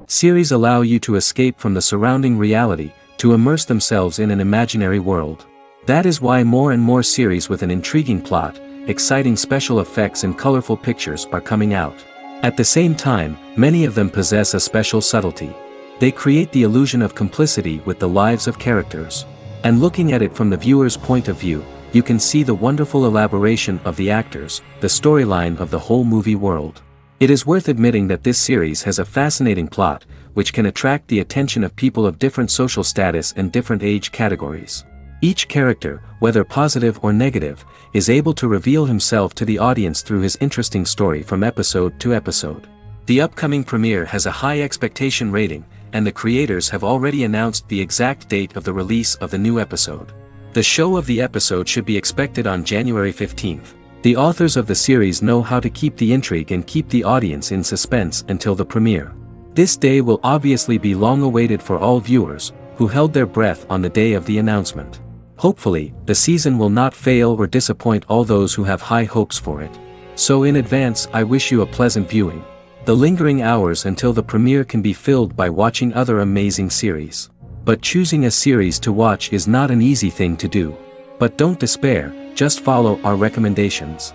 Series allow you to escape from the surrounding reality, to immerse themselves in an imaginary world. That is why more and more series with an intriguing plot, exciting special effects and colorful pictures are coming out. At the same time, many of them possess a special subtlety. They create the illusion of complicity with the lives of characters. And looking at it from the viewer's point of view, you can see the wonderful elaboration of the actors, the storyline of the whole movie world. It is worth admitting that this series has a fascinating plot, which can attract the attention of people of different social status and different age categories. Each character, whether positive or negative, is able to reveal himself to the audience through his interesting story from episode to episode. The upcoming premiere has a high expectation rating, and the creators have already announced the exact date of the release of the new episode. The show of the episode should be expected on January 15th. The authors of the series know how to keep the intrigue and keep the audience in suspense until the premiere. This day will obviously be long awaited for all viewers, who held their breath on the day of the announcement. Hopefully, the season will not fail or disappoint all those who have high hopes for it. So in advance, I wish you a pleasant viewing. The lingering hours until the premiere can be filled by watching other amazing series. But choosing a series to watch is not an easy thing to do. But don't despair, just follow our recommendations.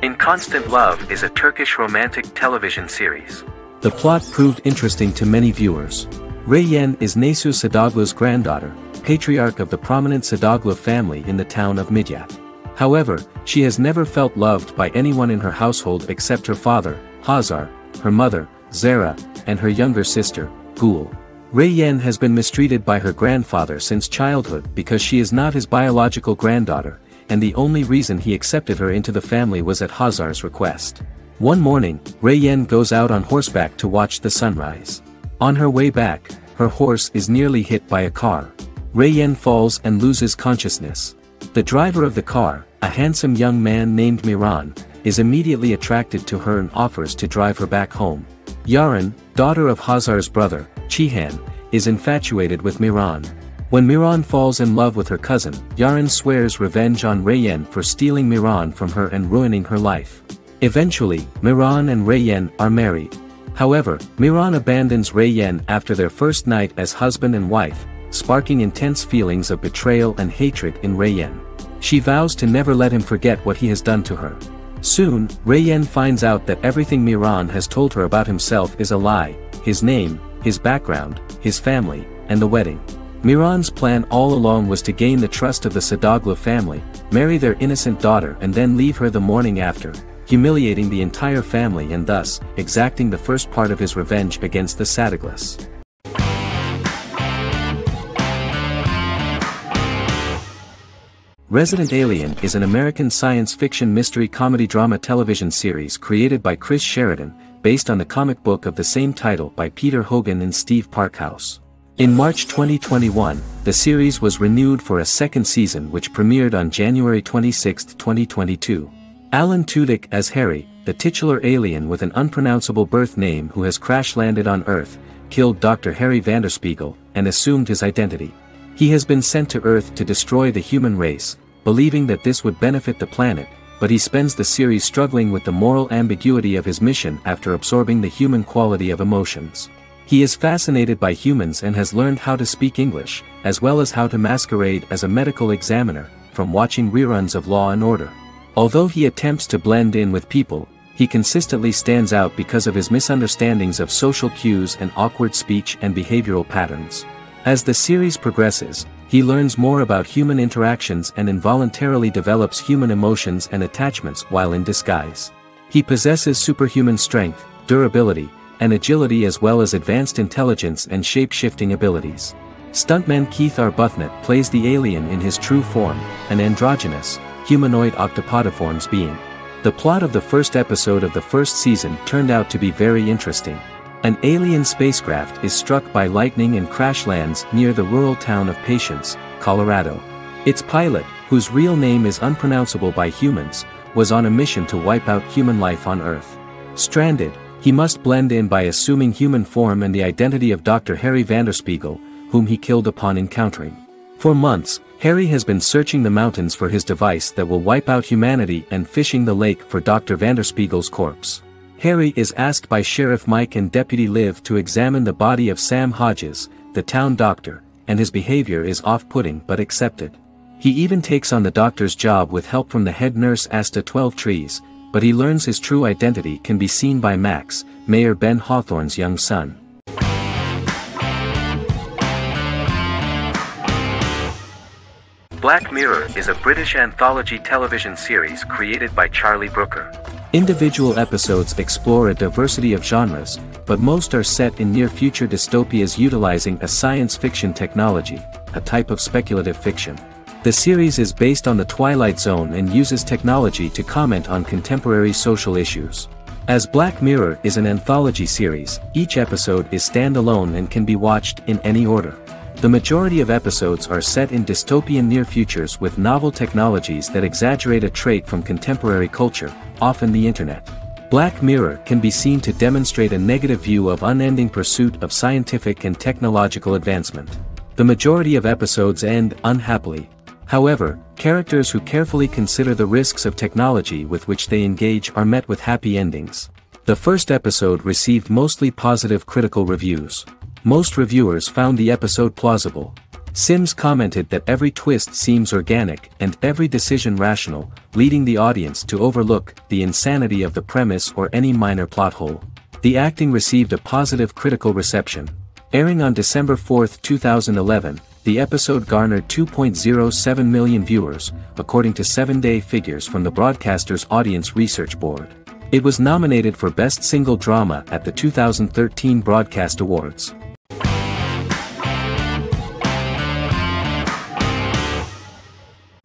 In Constant Love is a Turkish romantic television series. The plot proved interesting to many viewers. Reyyen is Nesu Sadoglu's granddaughter, patriarch of the prominent Sadoglu family in the town of Midyat. However, she has never felt loved by anyone in her household except her father, Hazar, her mother, Zara, and her younger sister, Gul. Reyyen has been mistreated by her grandfather since childhood because she is not his biological granddaughter, and the only reason he accepted her into the family was at Hazar's request. One morning, Reyyen goes out on horseback to watch the sunrise. On her way back, her horse is nearly hit by a car. Reyyen falls and loses consciousness. The driver of the car, a handsome young man named Miran, is immediately attracted to her and offers to drive her back home. Yaren, daughter of Hazar's brother, Cihan, is infatuated with Miran. When Miran falls in love with her cousin, Yaren swears revenge on Reyyen for stealing Miran from her and ruining her life. Eventually, Miran and Reyyen are married. However, Miran abandons Reyyen after their first night as husband and wife, sparking intense feelings of betrayal and hatred in Reyyen. She vows to never let him forget what he has done to her. Soon, Reyyen finds out that everything Miran has told her about himself is a lie: his name, his background, his family, and the wedding. Miran's plan all along was to gain the trust of the Sadoglu family, marry their innocent daughter and then leave her the morning after, humiliating the entire family and thus, exacting the first part of his revenge against the Sadoglus. Resident Alien is an American science fiction mystery comedy drama television series created by Chris Sheridan, based on the comic book of the same title by Peter Hogan and Steve Parkhouse. In March 2021, the series was renewed for a second season which premiered on January 26, 2022. Alan Tudyk as Harry, the titular alien with an unpronounceable birth name who has crash-landed on Earth, killed Dr. Harry Vanderspiegel, and assumed his identity. He has been sent to Earth to destroy the human race, believing that this would benefit the planet, but he spends the series struggling with the moral ambiguity of his mission after absorbing the human quality of emotions. He is fascinated by humans and has learned how to speak English, as well as how to masquerade as a medical examiner, from watching reruns of Law and Order. Although he attempts to blend in with people, he consistently stands out because of his misunderstandings of social cues and awkward speech and behavioral patterns. As the series progresses, he learns more about human interactions and involuntarily develops human emotions and attachments while in disguise. He possesses superhuman strength, durability, and agility as well as advanced intelligence and shape-shifting abilities. Stuntman Keith Arbuthnot plays the alien in his true form, an androgynous, humanoid octopodiforms being. The plot of the first episode of the first season turned out to be very interesting. An alien spacecraft is struck by lightning and crash lands near the rural town of Patience, Colorado. Its pilot, whose real name is unpronounceable by humans, was on a mission to wipe out human life on Earth. Stranded, he must blend in by assuming human form and the identity of Dr. Harry Vanderspiegel, whom he killed upon encountering. For months, Harry has been searching the mountains for his device that will wipe out humanity and fishing the lake for Dr. Vanderspiegel's corpse. Harry is asked by Sheriff Mike and Deputy Liv to examine the body of Sam Hodges, the town doctor, and his behavior is off-putting but accepted. He even takes on the doctor's job with help from the head nurse Asta 12 Trees, but he learns his true identity can be seen by Max, Mayor Ben Hawthorne's young son. Black Mirror is a British anthology television series created by Charlie Brooker. Individual episodes explore a diversity of genres, but most are set in near-future dystopias utilizing a science fiction technology, a type of speculative fiction. The series is based on the Twilight Zone and uses technology to comment on contemporary social issues. As Black Mirror is an anthology series, each episode is standalone and can be watched in any order. The majority of episodes are set in dystopian near futures with novel technologies that exaggerate a trait from contemporary culture, often the internet. Black Mirror can be seen to demonstrate a negative view of unending pursuit of scientific and technological advancement. The majority of episodes end unhappily. However, characters who carefully consider the risks of technology with which they engage are met with happy endings. The first episode received mostly positive critical reviews. Most reviewers found the episode plausible. Sims commented that every twist seems organic and every decision rational, leading the audience to overlook the insanity of the premise or any minor plot hole. The acting received a positive critical reception. Airing on December 4, 2011, the episode garnered 2.07 million viewers, according to 7-day figures from the broadcaster's Audience Research Board. It was nominated for Best Single Drama at the 2013 Broadcast Awards.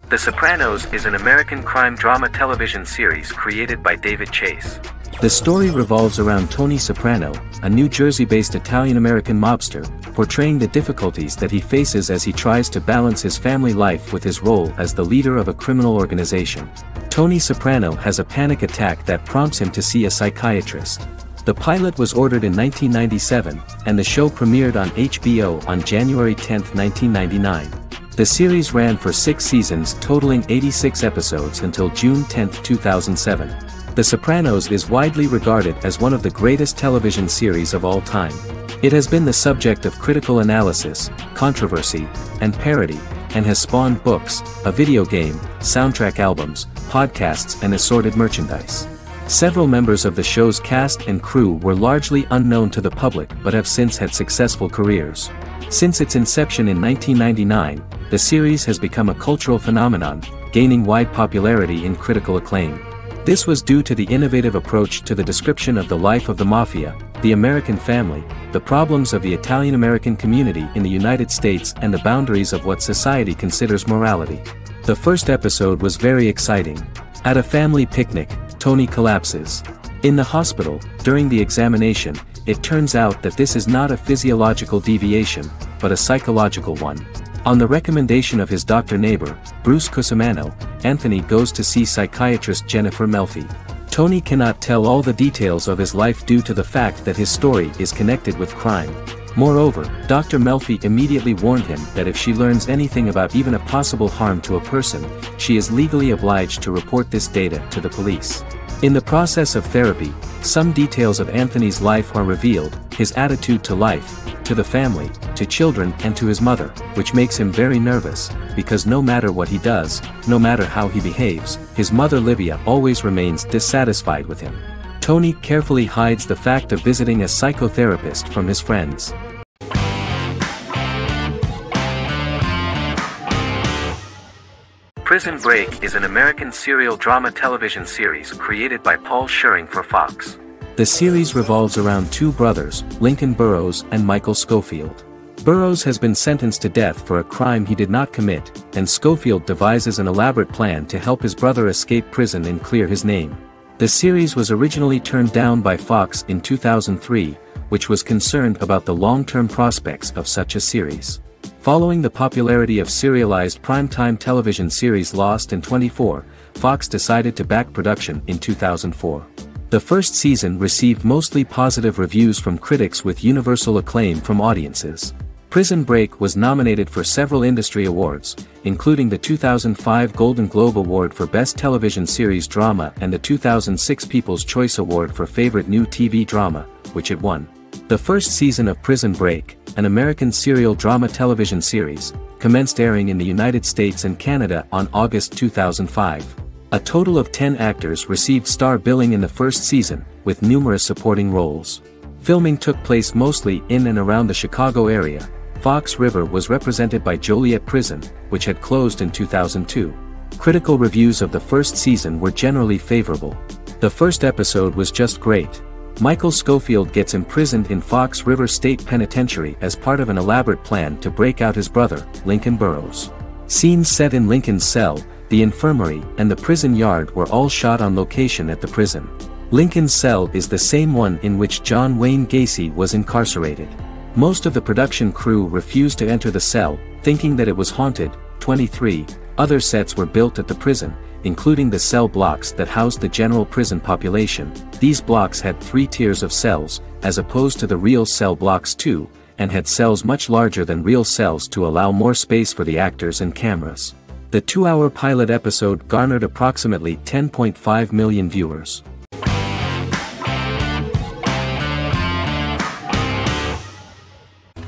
The Sopranos is an American crime drama television series created by David Chase. The story revolves around Tony Soprano, a New Jersey-based Italian-American mobster, portraying the difficulties that he faces as he tries to balance his family life with his role as the leader of a criminal organization. Tony Soprano has a panic attack that prompts him to see a psychiatrist. The pilot was ordered in 1997, and the show premiered on HBO on January 10, 1999. The series ran for 6 seasons totaling 86 episodes until June 10, 2007. The Sopranos is widely regarded as one of the greatest television series of all time. It has been the subject of critical analysis, controversy, and parody, and has spawned books, a video game, soundtrack albums, podcasts and assorted merchandise. Several members of the show's cast and crew were largely unknown to the public but have since had successful careers. Since its inception in 1999, the series has become a cultural phenomenon, gaining wide popularity and critical acclaim. This was due to the innovative approach to the description of the life of the mafia, the American family, the problems of the Italian-American community in the United States and the boundaries of what society considers morality. The first episode was very exciting. At a family picnic, Tony collapses. In the hospital, during the examination, it turns out that this is not a physiological deviation, but a psychological one. On the recommendation of his doctor neighbor, Bruce Cusimano, Anthony goes to see psychiatrist Jennifer Melfi. Tony cannot tell all the details of his life due to the fact that his story is connected with crime. Moreover, Dr. Melfi immediately warned him that if she learns anything about even a possible harm to a person, she is legally obliged to report this data to the police. In the process of therapy, some details of Anthony's life are revealed, his attitude to life, to the family, to children and to his mother, which makes him very nervous, because no matter what he does, no matter how he behaves, his mother Livia always remains dissatisfied with him. Tony carefully hides the fact of visiting a psychotherapist from his friends. Prison Break is an American serial drama television series created by Paul Scheuring for Fox. The series revolves around 2 brothers, Lincoln Burrows and Michael Schofield. Burrows has been sentenced to death for a crime he did not commit, and Schofield devises an elaborate plan to help his brother escape prison and clear his name. The series was originally turned down by Fox in 2003, which was concerned about the long-term prospects of such a series. Following the popularity of serialized primetime television series Lost and 24, Fox decided to back production in 2004. The first season received mostly positive reviews from critics with universal acclaim from audiences. Prison Break was nominated for several industry awards, including the 2005 Golden Globe Award for Best Television Series Drama and the 2006 People's Choice Award for Favorite New TV Drama, which it won. The first season of Prison Break, an American serial drama television series, commenced airing in the United States and Canada on August 2005. A total of 10 actors received star billing in the first season, with numerous supporting roles. Filming took place mostly in and around the Chicago area. Fox River was represented by Joliet Prison, which had closed in 2002. Critical reviews of the first season were generally favorable. The first episode was just great. Michael Scofield gets imprisoned in Fox River State Penitentiary as part of an elaborate plan to break out his brother, Lincoln Burrows. Scenes set in Lincoln's cell, the infirmary, and the prison yard were all shot on location at the prison. Lincoln's cell is the same one in which John Wayne Gacy was incarcerated. Most of the production crew refused to enter the cell, thinking that it was haunted. 23 other sets were built at the prison, including the cell blocks that housed the general prison population. These blocks had 3 tiers of cells, as opposed to the real cell blocks 2, and had cells much larger than real cells to allow more space for the actors and cameras. The 2-hour pilot episode garnered approximately 10.5 million viewers.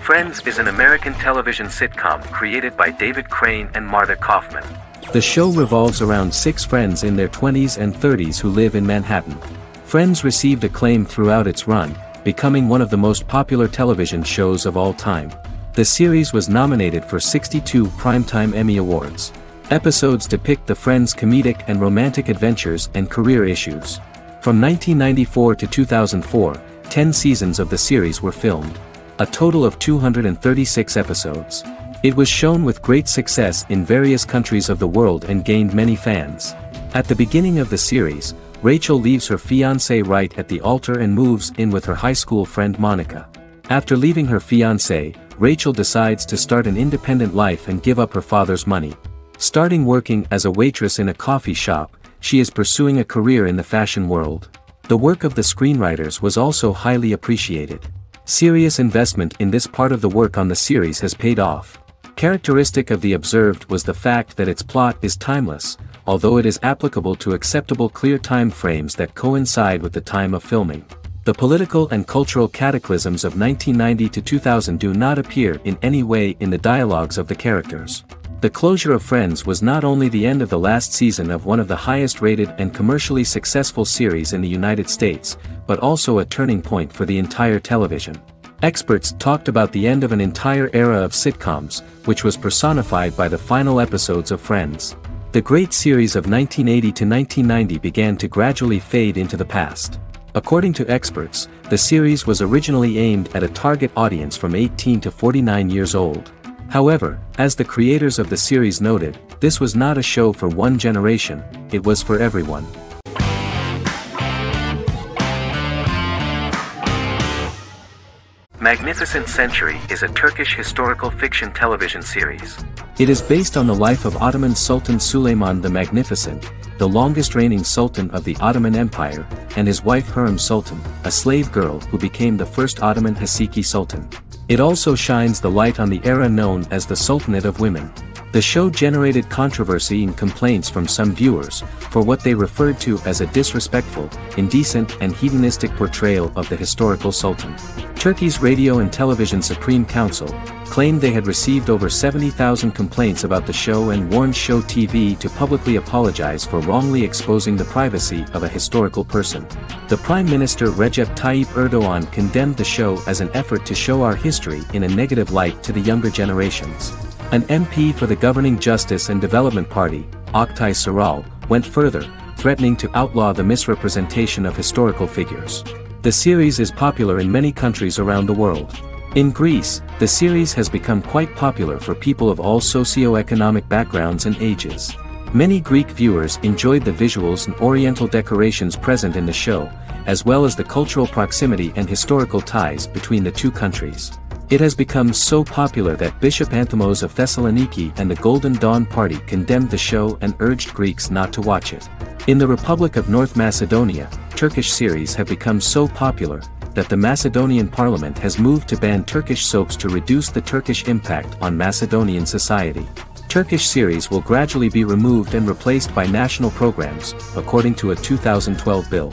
Friends is an American television sitcom created by David Crane and Marta Kaufman. The show revolves around 6 friends in their 20s and 30s who live in Manhattan. Friends received acclaim throughout its run, becoming one of the most popular television shows of all time. The series was nominated for 62 Primetime Emmy Awards. Episodes depict the friends' comedic and romantic adventures and career issues. From 1994 to 2004, 10 seasons of the series were filmed. A total of 236 episodes. It was shown with great success in various countries of the world and gained many fans. At the beginning of the series, Rachel leaves her fiancé right at the altar and moves in with her high school friend Monica. After leaving her fiancé, Rachel decides to start an independent life and give up her father's money. Starting working as a waitress in a coffee shop, she is pursuing a career in the fashion world. The work of the screenwriters was also highly appreciated. Serious investment in this part of the work on the series has paid off. Characteristic of The Observed was the fact that its plot is timeless, although it is applicable to acceptable clear time frames that coincide with the time of filming. The political and cultural cataclysms of 1990 to 2000 do not appear in any way in the dialogues of the characters. The closure of Friends was not only the end of the last season of one of the highest-rated and commercially successful series in the United States, but also a turning point for the entire television. Experts talked about the end of an entire era of sitcoms, which was personified by the final episodes of Friends. The great series of 1980 to 1990 began to gradually fade into the past. According to experts, the series was originally aimed at a target audience from 18 to 49 years old. However, as the creators of the series noted, this was not a show for one generation, it was for everyone. Magnificent Century is a Turkish historical fiction television series. It is based on the life of Ottoman Sultan Süleyman the Magnificent, the longest reigning sultan of the Ottoman Empire, and his wife Hürrem Sultan, a slave girl who became the first Ottoman Haseki Sultan. It also shines the light on the era known as the Sultanate of Women. The show generated controversy and complaints from some viewers, for what they referred to as a disrespectful, indecent and hedonistic portrayal of the historical sultan. Turkey's Radio and Television Supreme Council claimed they had received over 70,000 complaints about the show and warned Show TV to publicly apologize for wrongly exposing the privacy of a historical person. The Prime Minister Recep Tayyip Erdogan condemned the show as an effort to show our history in a negative light to the younger generations. An MP for the governing Justice and Development Party, Oktay Saral, went further, threatening to outlaw the misrepresentation of historical figures. The series is popular in many countries around the world. In Greece, the series has become quite popular for people of all socio-economic backgrounds and ages. Many Greek viewers enjoyed the visuals and oriental decorations present in the show, as well as the cultural proximity and historical ties between the two countries. It has become so popular that Bishop Anthimos of Thessaloniki and the Golden Dawn Party condemned the show and urged Greeks not to watch it. In the Republic of North Macedonia, Turkish series have become so popular that the Macedonian parliament has moved to ban Turkish soaps to reduce the Turkish impact on Macedonian society. Turkish series will gradually be removed and replaced by national programs, according to a 2012 bill.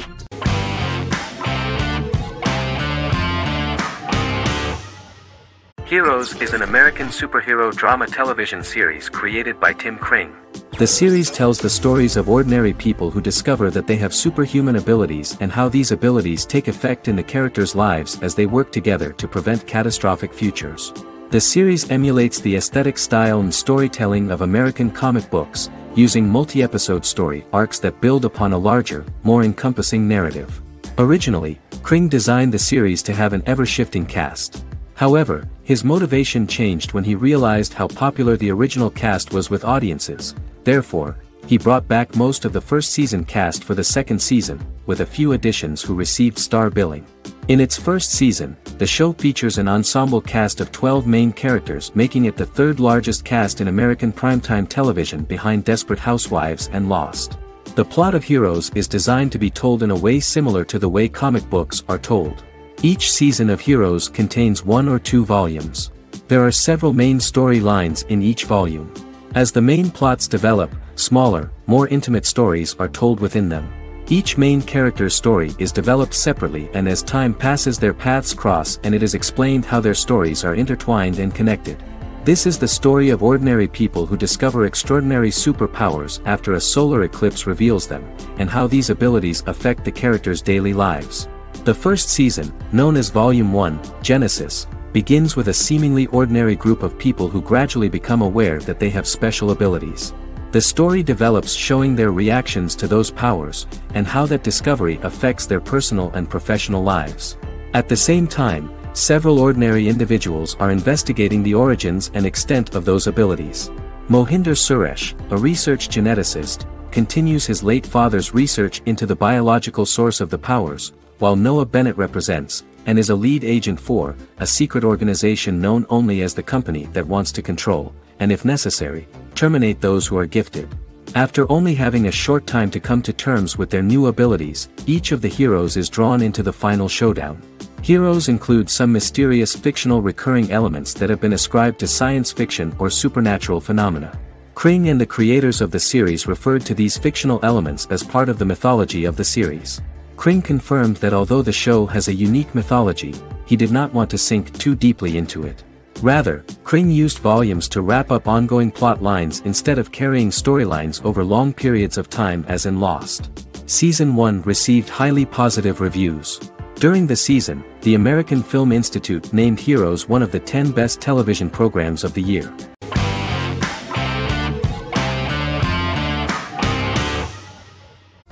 Heroes is an American superhero drama television series created by Tim Kring. The series tells the stories of ordinary people who discover that they have superhuman abilities and how these abilities take effect in the characters' lives as they work together to prevent catastrophic futures. The series emulates the aesthetic style and storytelling of American comic books, using multi-episode story arcs that build upon a larger, more encompassing narrative. Originally, Kring designed the series to have an ever-shifting cast. However, his motivation changed when he realized how popular the original cast was with audiences. Therefore, he brought back most of the first season cast for the second season, with a few additions who received star billing. In its first season, the show features an ensemble cast of 12 main characters, making it the third largest cast in American primetime television behind Desperate Housewives and Lost. The plot of Heroes is designed to be told in a way similar to the way comic books are told. Each season of Heroes contains 1 or 2 volumes. There are several main storylines in each volume. As the main plots develop, smaller, more intimate stories are told within them. Each main character's story is developed separately, and as time passes their paths cross and it is explained how their stories are intertwined and connected. This is the story of ordinary people who discover extraordinary superpowers after a solar eclipse reveals them, and how these abilities affect the characters' daily lives. The first season, known as Volume 1, Genesis, begins with a seemingly ordinary group of people who gradually become aware that they have special abilities. The story develops showing their reactions to those powers, and how that discovery affects their personal and professional lives. At the same time, several ordinary individuals are investigating the origins and extent of those abilities. Mohinder Suresh, a research geneticist, continues his late father's research into the biological source of the powers, while Noah Bennett represents, and is a lead agent for, a secret organization known only as the company that wants to control, and if necessary, terminate those who are gifted. After only having a short time to come to terms with their new abilities, each of the heroes is drawn into the final showdown. Heroes include some mysterious fictional recurring elements that have been ascribed to science fiction or supernatural phenomena. Kring and the creators of the series referred to these fictional elements as part of the mythology of the series. Kring confirmed that although the show has a unique mythology, he did not want to sink too deeply into it. Rather, Kring used volumes to wrap up ongoing plot lines instead of carrying storylines over long periods of time as in Lost. Season 1 received highly positive reviews. During the season, the American Film Institute named Heroes one of the 10 best television programs of the year.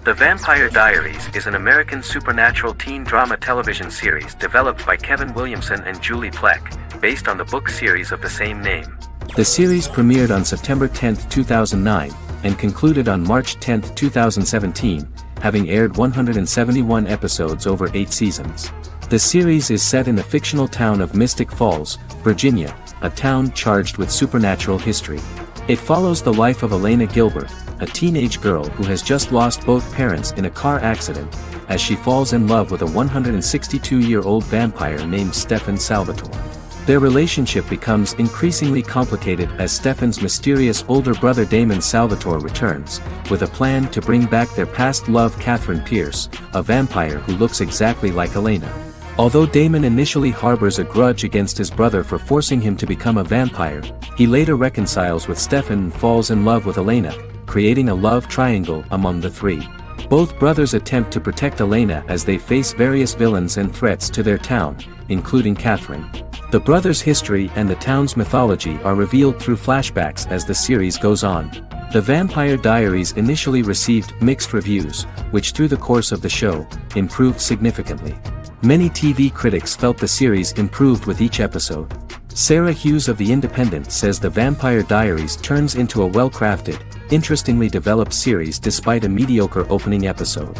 The Vampire Diaries is an American supernatural teen drama television series developed by Kevin Williamson and Julie Plec, based on the book series of the same name. The series premiered on September 10, 2009, and concluded on March 10, 2017, having aired 171 episodes over 8 seasons. The series is set in the fictional town of Mystic Falls, Virginia, a town charged with supernatural history. It follows the life of Elena Gilbert, a teenage girl who has just lost both parents in a car accident, as she falls in love with a 162-year-old vampire named Stefan Salvatore. Their relationship becomes increasingly complicated as Stefan's mysterious older brother Damon Salvatore returns, with a plan to bring back their past love Catherine Pierce, a vampire who looks exactly like Elena. Although Damon initially harbors a grudge against his brother for forcing him to become a vampire, he later reconciles with Stefan and falls in love with Elena, creating a love triangle among the three. Both brothers attempt to protect Elena as they face various villains and threats to their town, including Catherine. The brothers' history and the town's mythology are revealed through flashbacks as the series goes on. The Vampire Diaries initially received mixed reviews, which through the course of the show, improved significantly. Many TV critics felt the series improved with each episode. Sarah Hughes of The Independent says The Vampire Diaries turns into a well-crafted, interestingly developed series despite a mediocre opening episode.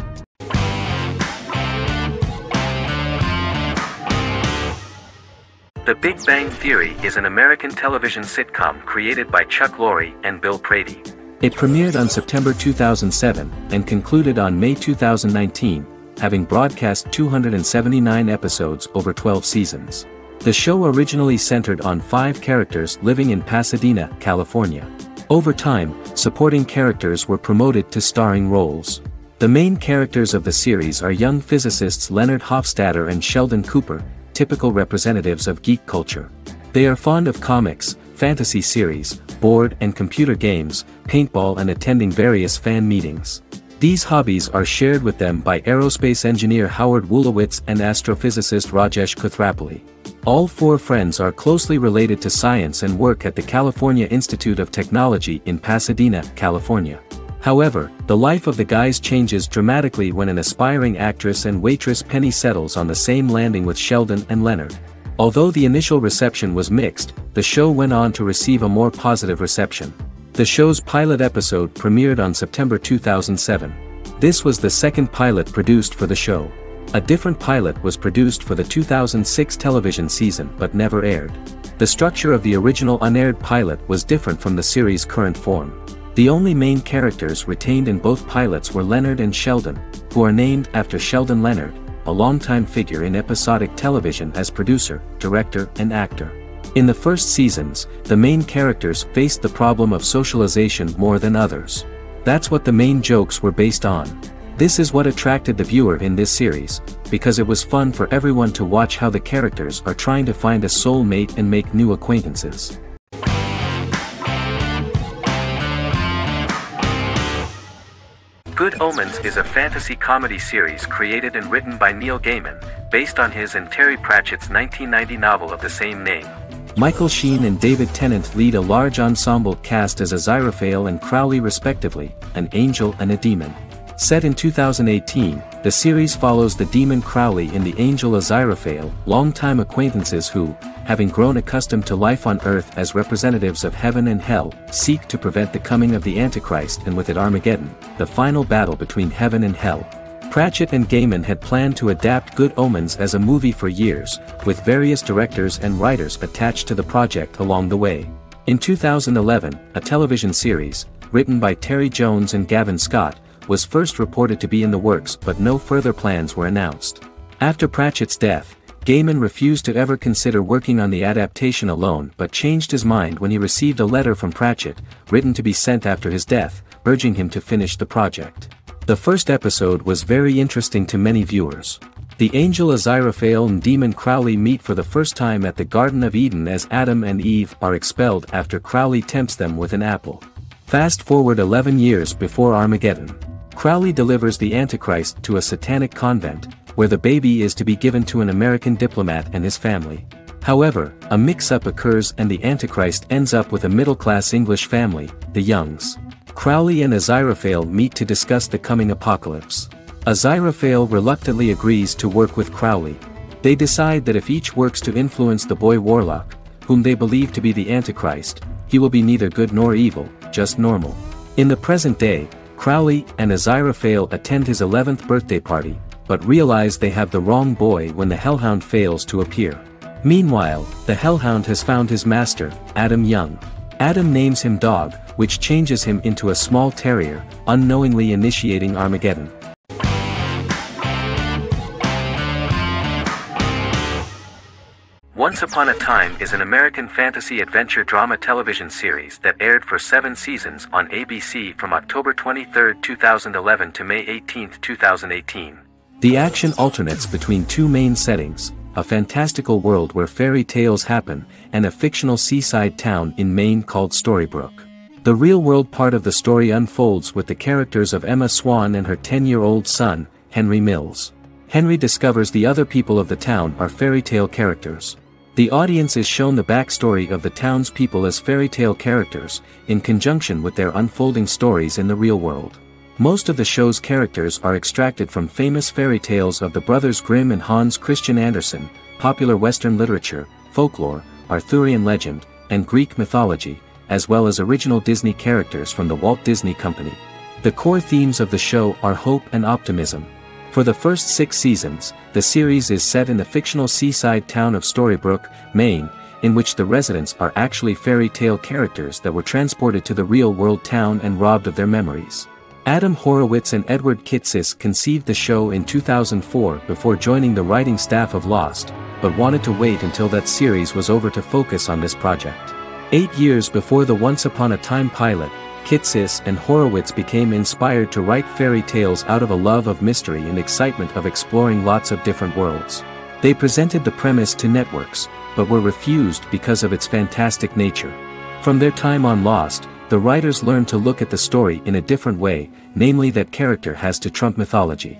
The Big Bang Theory is an American television sitcom created by Chuck Lorre and Bill Prady. It premiered on September 2007 and concluded on May 2019, having broadcast 279 episodes over 12 seasons. The show originally centered on 5 characters living in Pasadena, California. Over time, supporting characters were promoted to starring roles. The main characters of the series are young physicists Leonard Hofstadter and Sheldon Cooper, typical representatives of geek culture. They are fond of comics, fantasy series, board and computer games, paintball and attending various fan meetings. These hobbies are shared with them by aerospace engineer Howard Wolowitz and astrophysicist Rajesh Kuthrapalli. All 4 friends are closely related to science and work at the California Institute of Technology in Pasadena, California. However, the life of the guys changes dramatically when an aspiring actress and waitress Penny settles on the same landing with Sheldon and Leonard. Although the initial reception was mixed, the show went on to receive a more positive reception. The show's pilot episode premiered on September 2007. This was the second pilot produced for the show. A different pilot was produced for the 2006 television season but never aired. The structure of the original unaired pilot was different from the series' current form. The only main characters retained in both pilots were Leonard and Sheldon, who are named after Sheldon Leonard, a longtime figure in episodic television as producer, director, and actor. In the first seasons, the main characters faced the problem of socialization more than others. That's what the main jokes were based on. This is what attracted the viewer in this series, because it was fun for everyone to watch how the characters are trying to find a soulmate and make new acquaintances. Good Omens is a fantasy comedy series created and written by Neil Gaiman, based on his and Terry Pratchett's 1990 novel of the same name. Michael Sheen and David Tennant lead a large ensemble cast as Aziraphale and Crowley respectively, an angel and a demon. Set in 2018, the series follows the demon Crowley and the angel Aziraphale, longtime acquaintances who, having grown accustomed to life on Earth as representatives of heaven and hell, seek to prevent the coming of the Antichrist and with it Armageddon, the final battle between heaven and hell. Pratchett and Gaiman had planned to adapt Good Omens as a movie for years, with various directors and writers attached to the project along the way. In 2011, a television series, written by Terry Jones and Gavin Scott, was first reported to be in the works but no further plans were announced. After Pratchett's death, Gaiman refused to ever consider working on the adaptation alone but changed his mind when he received a letter from Pratchett, written to be sent after his death, urging him to finish the project. The first episode was very interesting to many viewers. The angel Aziraphale and demon Crowley meet for the first time at the Garden of Eden as Adam and Eve are expelled after Crowley tempts them with an apple. Fast forward 11 years before Armageddon. Crowley delivers the Antichrist to a satanic convent, where the baby is to be given to an American diplomat and his family. However, a mix-up occurs and the Antichrist ends up with a middle-class English family, the Youngs. Crowley and Aziraphale meet to discuss the coming apocalypse. Aziraphale reluctantly agrees to work with Crowley. They decide that if each works to influence the boy Warlock, whom they believe to be the Antichrist, he will be neither good nor evil, just normal. In the present day, Crowley and Aziraphale attend his 11th birthday party, but realize they have the wrong boy when the Hellhound fails to appear. Meanwhile, the Hellhound has found his master, Adam Young. Adam names him Dog, which changes him into a small terrier, unknowingly initiating Armageddon. Once Upon a Time is an American fantasy adventure drama television series that aired for 7 seasons on ABC from October 23, 2011 to May 18, 2018. The action alternates between 2 main settings, a fantastical world where fairy tales happen, and a fictional seaside town in Maine called Storybrooke. The real-world part of the story unfolds with the characters of Emma Swan and her 10-year-old son, Henry Mills. Henry discovers the other people of the town are fairy tale characters. The audience is shown the backstory of the townspeople as fairy tale characters, in conjunction with their unfolding stories in the real world. Most of the show's characters are extracted from famous fairy tales of the brothers Grimm and Hans Christian Andersen, popular Western literature, folklore, Arthurian legend, and Greek mythology, as well as original Disney characters from the Walt Disney Company. The core themes of the show are hope and optimism. For the first 6 seasons, the series is set in the fictional seaside town of Storybrooke, Maine, in which the residents are actually fairy tale characters that were transported to the real-world town and robbed of their memories. Adam Horowitz and Edward Kitsis conceived the show in 2004 before joining the writing staff of Lost, but wanted to wait until that series was over to focus on this project. 8 years before the Once Upon a Time pilot, Kitsis and Horowitz became inspired to write fairy tales out of a love of mystery and excitement of exploring lots of different worlds. They presented the premise to networks, but were refused because of its fantastic nature. From their time on Lost, the writers learned to look at the story in a different way, namely that character has to trump mythology.